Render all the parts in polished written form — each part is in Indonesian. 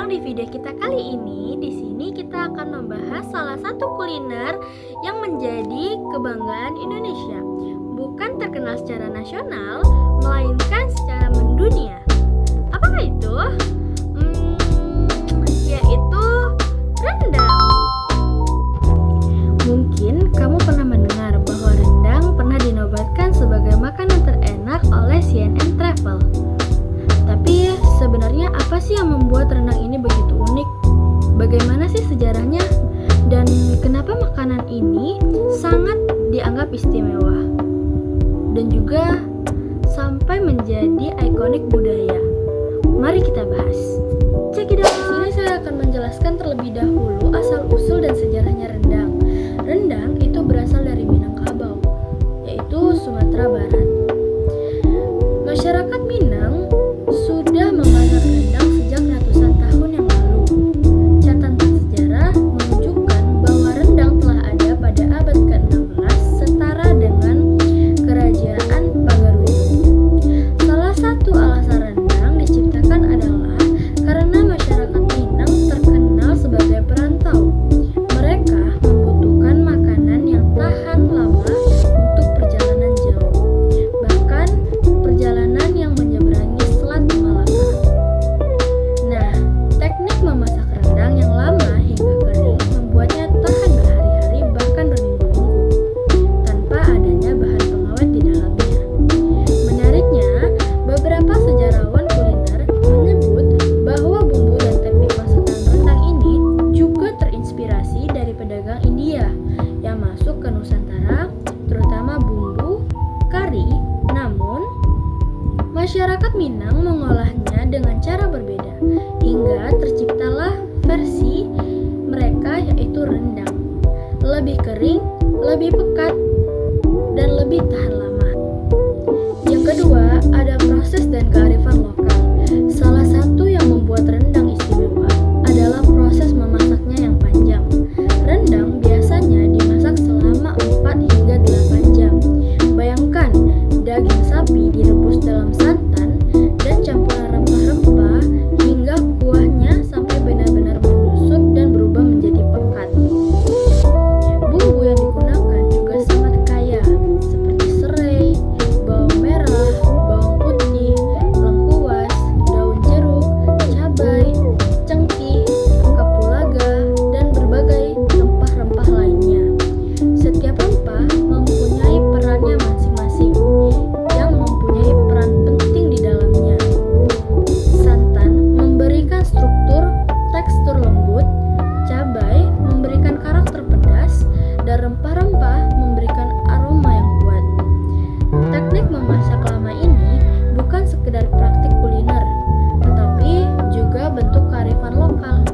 Rendang di video kita kali ini. Di sini kita akan membahas salah satu kuliner yang menjadi kebanggaan Indonesia. Bukan terkenal secara nasional, melainkan secara mendunia. Apakah itu? Yaitu rendang. Mungkin kamu pernah mendengar bahwa rendang pernah dinobatkan sebagai makanan terenak oleh CNN Travel. Tapi sebenarnya apa sih yang membuat rendang ini begitu unik? Bagaimana sih sejarahnya? Dan kenapa makanan ini sangat dianggap istimewa? Dan juga sampai menjadi ikonik budaya. Mari kita bahas. Check it out. Di sini saya akan menjelaskan terlebih dahulu asal-usul dan sejarahnya rendang. Rendang itu berasal dari Minangkabau, yaitu Sumatera Barat. Masyarakat Minang sudah memasak rendang sejak ratusan tahun yang lalu. Catatan sejarah menunjukkan bahwa rendang telah ada pada abad ke-16 setara dengan kerajaan Pagaruyung. Salah satu alasan rendang diciptakan adalah karena masyarakat Minang terkenal sebagai perantau. Mereka membutuhkan makanan yang tahan lama untuk perjalanan jauh, bahkan perjalanan yang menyeberangi Selat Malaka. Nah, teknik memasak rendang yang lama hingga kering membuatnya tahan berhari-hari bahkan berminggu-minggu tanpa adanya bahan pengawet di dalamnya. Menariknya, beberapa sejarawan kuliner menyebut bahwa bumbu dan teknik masakan rendang ini juga terinspirasi dari pedagang India yang masuk ke Nusantara, terutama bumbu, kari. Namun, masyarakat Minang mengolahnya dengan cara berbeda, hingga terciptalah versi mereka yaitu rendang. Lebih kering, lebih pekat, dan lebih tahan lama. Yang kedua, ada proses dan kearifan lokal. Salah satu yang membuat rendang istimewa adalah proses memasaknya yang panjang. Rendang biasanya dimasak selama 4 hingga 8 jam. Bayangkan, daging sapi direbus dalam santan dan campuran rempah-rempah hingga kuahnya sampai benar-benar menyusut dan berubah menjadi pekat. Bumbu yang digunakan juga sangat kaya, seperti serai, bawang merah, bawang putih, lengkuas, daun jeruk, cabai, cengkih, kapulaga, dan berbagai rempah-rempah lainnya. Setiap rempah mempunyai perannya masing-masing yang mempunyai peran penting di dalamnya. Santan memberikan struktur tekstur lembut, cabai memberikan karakter pedas, dan rempah-rempah memberikan aroma yang kuat. Teknik memasak lama ini bukan sekedar praktik kuliner, tetapi juga bentuk kearifan lokal.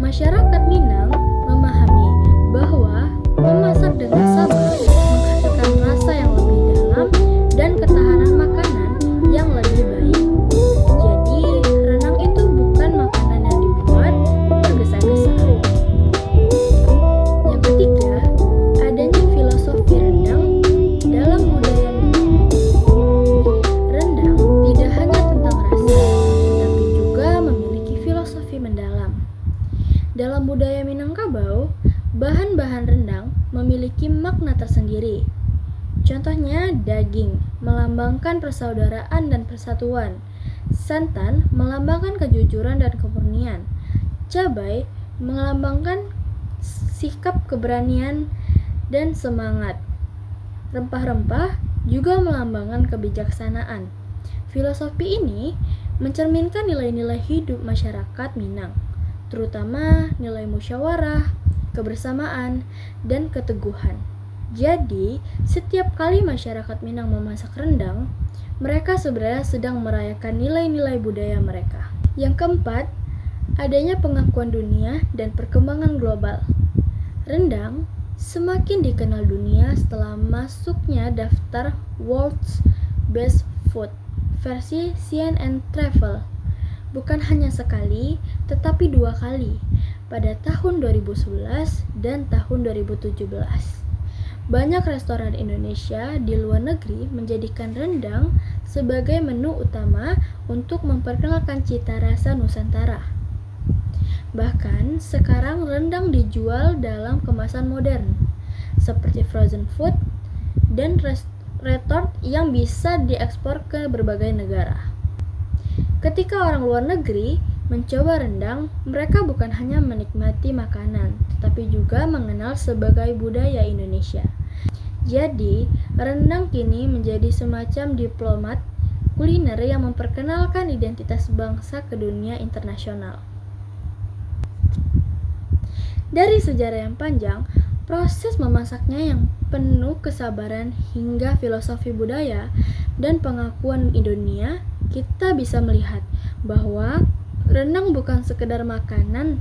Masyarakat Minang memahami bahwa memasak dengan sabar menghasilkan rasa yang lebih dalam dan ketahanan makanan yang lebih baik. Jadi, rendang itu bukan makanan yang dibuat tergesa-gesa. Yang ketiga, adanya filosofi rendang dalam budaya Minang. Rendang tidak hanya tentang rasa, tetapi juga memiliki filosofi mendalam. Dalam budaya Minangkabau, bahan-bahan rendang memiliki makna tersendiri. Contohnya, daging melambangkan persaudaraan dan persatuan. Santan melambangkan kejujuran dan kemurnian. Cabai melambangkan sikap keberanian dan semangat. Rempah-rempah juga melambangkan kebijaksanaan. Filosofi ini mencerminkan nilai-nilai hidup masyarakat Minang, terutama nilai musyawarah, kebersamaan, dan keteguhan. Jadi, setiap kali masyarakat Minang memasak rendang, mereka sebenarnya sedang merayakan nilai-nilai budaya mereka. Yang keempat, adanya pengakuan dunia dan perkembangan global. Rendang semakin dikenal dunia setelah masuknya daftar World's Best Food versi CNN Travel. Bukan hanya sekali, tetapi 2 kali, pada tahun 2011 dan tahun 2017. Banyak restoran Indonesia di luar negeri menjadikan rendang sebagai menu utama untuk memperkenalkan cita rasa Nusantara. Bahkan sekarang rendang dijual dalam kemasan modern seperti frozen food dan retort yang bisa diekspor ke berbagai negara. Ketika orang luar negeri mencoba rendang, mereka bukan hanya menikmati makanan, tetapi juga mengenal sebagai budaya Indonesia. Jadi, rendang kini menjadi semacam diplomat kuliner yang memperkenalkan identitas bangsa ke dunia internasional. Dari sejarah yang panjang, proses memasaknya yang penuh kesabaran hingga filosofi budaya dan pengakuan dunia, kita bisa melihat bahwa rendang bukan sekedar makanan,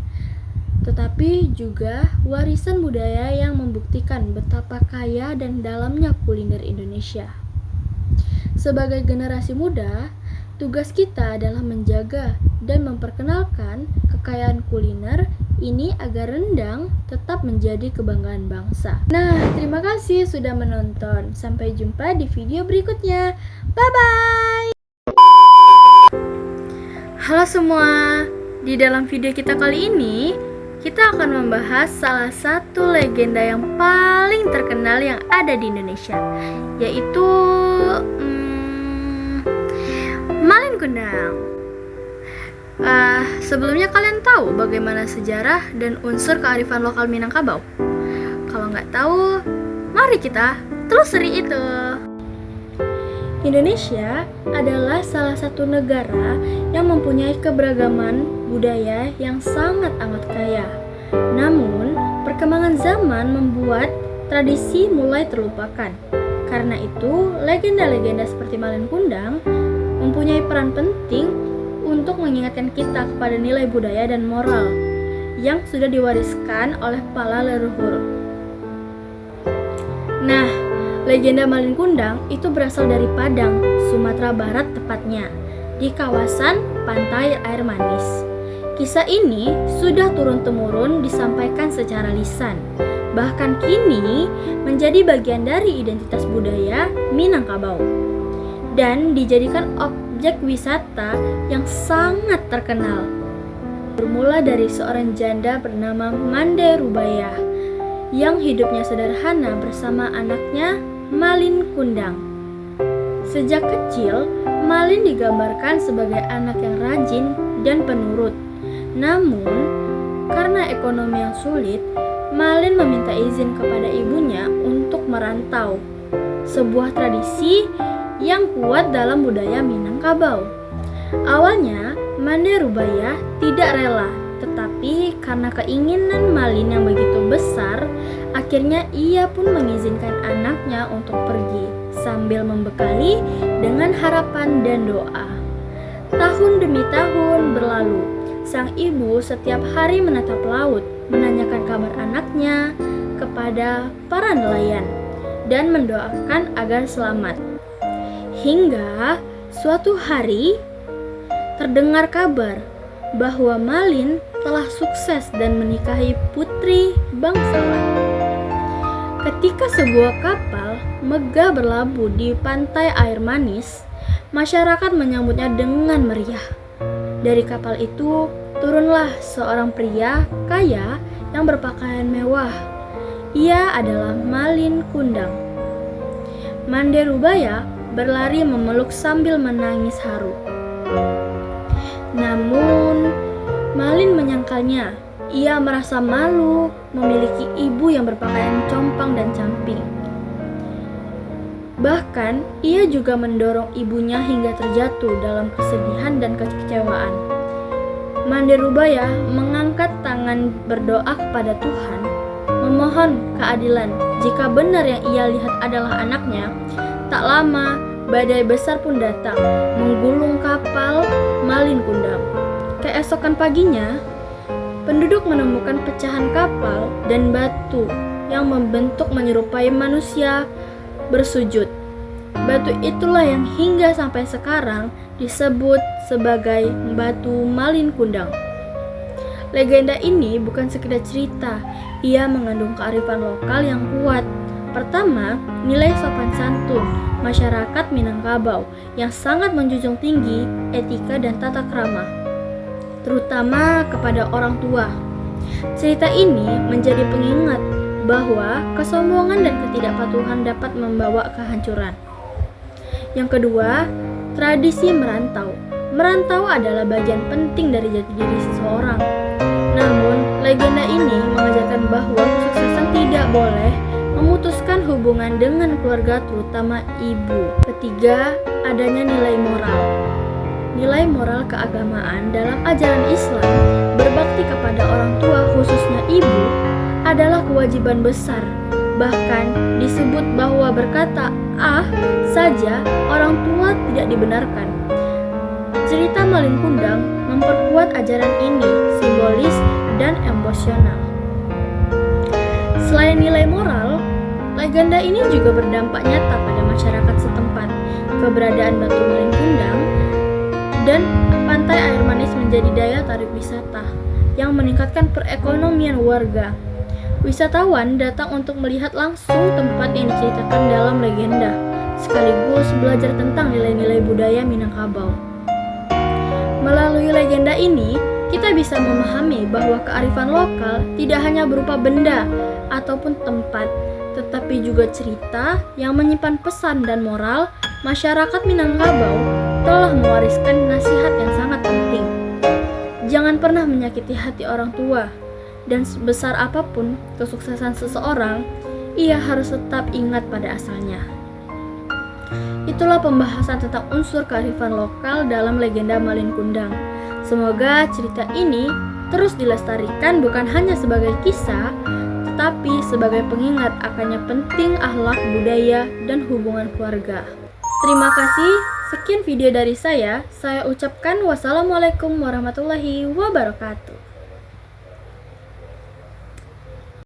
tetapi juga warisan budaya yang membuktikan betapa kaya dan dalamnya kuliner Indonesia. Sebagai generasi muda, tugas kita adalah menjaga dan memperkenalkan kekayaan kuliner ini agar rendang tetap menjadi kebanggaan bangsa. Nah, terima kasih sudah menonton. Sampai jumpa di video berikutnya. Bye-bye! Halo semua, di dalam video kita kali ini, kita akan membahas salah satu legenda yang paling terkenal yang ada di Indonesia, yaitu Malin Kundang. Sebelumnya kalian tahu bagaimana sejarah dan unsur kearifan lokal Minangkabau? Kalau nggak tahu, mari kita telusuri itu. Indonesia adalah salah satu negara yang mempunyai keberagaman budaya yang sangat amat kaya. Namun, perkembangan zaman membuat tradisi mulai terlupakan. Karena itu, legenda-legenda seperti Malin Kundang mempunyai peran penting untuk mengingatkan kita kepada nilai budaya dan moral yang sudah diwariskan oleh para leluhur. Nah, legenda Malin Kundang itu berasal dari Padang, Sumatera Barat tepatnya, di kawasan pantai air manis. Kisah ini sudah turun-temurun disampaikan secara lisan, bahkan kini menjadi bagian dari identitas budaya Minangkabau dan dijadikan objek wisata yang sangat terkenal. Bermula dari seorang janda bernama Mande Rubaya yang hidupnya sederhana bersama anaknya Malin Kundang. Sejak kecil, Malin digambarkan sebagai anak yang rajin dan penurut. Namun, karena ekonomi yang sulit, Malin meminta izin kepada ibunya untuk merantau. Sebuah tradisi yang kuat dalam budaya Minangkabau. Awalnya, Mande Rubaya tidak rela, tetapi karena keinginan Malin yang begitu besar, akhirnya ia pun mengizinkan anaknya untuk pergi sambil membekali dengan harapan dan doa. Tahun demi tahun berlalu, sang ibu setiap hari menatap laut, menanyakan kabar anaknya kepada para nelayan dan mendoakan agar selamat. Hingga suatu hari terdengar kabar bahwa Malin telah sukses dan menikahi putri bangsawan. Ketika sebuah kapal megah berlabuh di pantai air manis, masyarakat menyambutnya dengan meriah. Dari kapal itu turunlah seorang pria kaya yang berpakaian mewah. Ia adalah Malin Kundang. Mande Rubaya berlari memeluk sambil menangis haru. Namun, Malin menyangkalnya. Ia merasa malu memiliki ibu yang berpakaian compang dan camping. Bahkan, ia juga mendorong ibunya hingga terjatuh dalam kesedihan dan kekecewaan. Mande Rubaya mengangkat tangan berdoa kepada Tuhan, memohon keadilan. Jika benar yang ia lihat adalah anaknya, tak lama badai besar pun datang, menggulung kapal Malin Kundang. Keesokan paginya, penduduk menemukan pecahan kapal dan batu yang membentuk menyerupai manusia bersujud. Batu itulah yang hingga sampai sekarang disebut sebagai batu Malin Kundang. Legenda ini bukan sekedar cerita, ia mengandung kearifan lokal yang kuat. Pertama, nilai sopan santun masyarakat Minangkabau yang sangat menjunjung tinggi etika dan tata krama, terutama kepada orang tua. Cerita ini menjadi pengingat bahwa kesombongan dan ketidakpatuhan dapat membawa kehancuran. Yang kedua, tradisi merantau. Merantau adalah bagian penting dari jati diri seseorang. Namun, legenda ini mengajarkan bahwa kesuksesan tidak boleh memutuskan hubungan dengan keluarga, terutama ibu. Ketiga, adanya nilai moral. Nilai moral keagamaan dalam ajaran Islam, berbakti kepada orang tua khususnya ibu adalah kewajiban besar. Bahkan disebut bahwa berkata "ah" saja orang tua tidak dibenarkan. Cerita Malin Kundang memperkuat ajaran ini simbolis dan emosional. Selain nilai moral, legenda ini juga berdampak nyata pada masyarakat setempat. Keberadaan Batu Malin Kundang dan Pantai Air Manis menjadi daya tarik wisata yang meningkatkan perekonomian warga. Wisatawan datang untuk melihat langsung tempat yang diceritakan dalam legenda, sekaligus belajar tentang nilai-nilai budaya Minangkabau. Melalui legenda ini, kita bisa memahami bahwa kearifan lokal tidak hanya berupa benda ataupun tempat, tetapi juga cerita yang menyimpan pesan dan moral. Masyarakat Minangkabau telah mewariskan nasihat yang sangat penting. Jangan pernah menyakiti hati orang tua, dan sebesar apapun kesuksesan seseorang, ia harus tetap ingat pada asalnya. Itulah pembahasan tentang unsur kearifan lokal dalam legenda Malin Kundang. Semoga cerita ini terus dilestarikan bukan hanya sebagai kisah, tetapi sebagai pengingat akannya penting akhlak, budaya, dan hubungan keluarga. Terima kasih, sekian video dari saya ucapkan wassalamualaikum warahmatullahi wabarakatuh.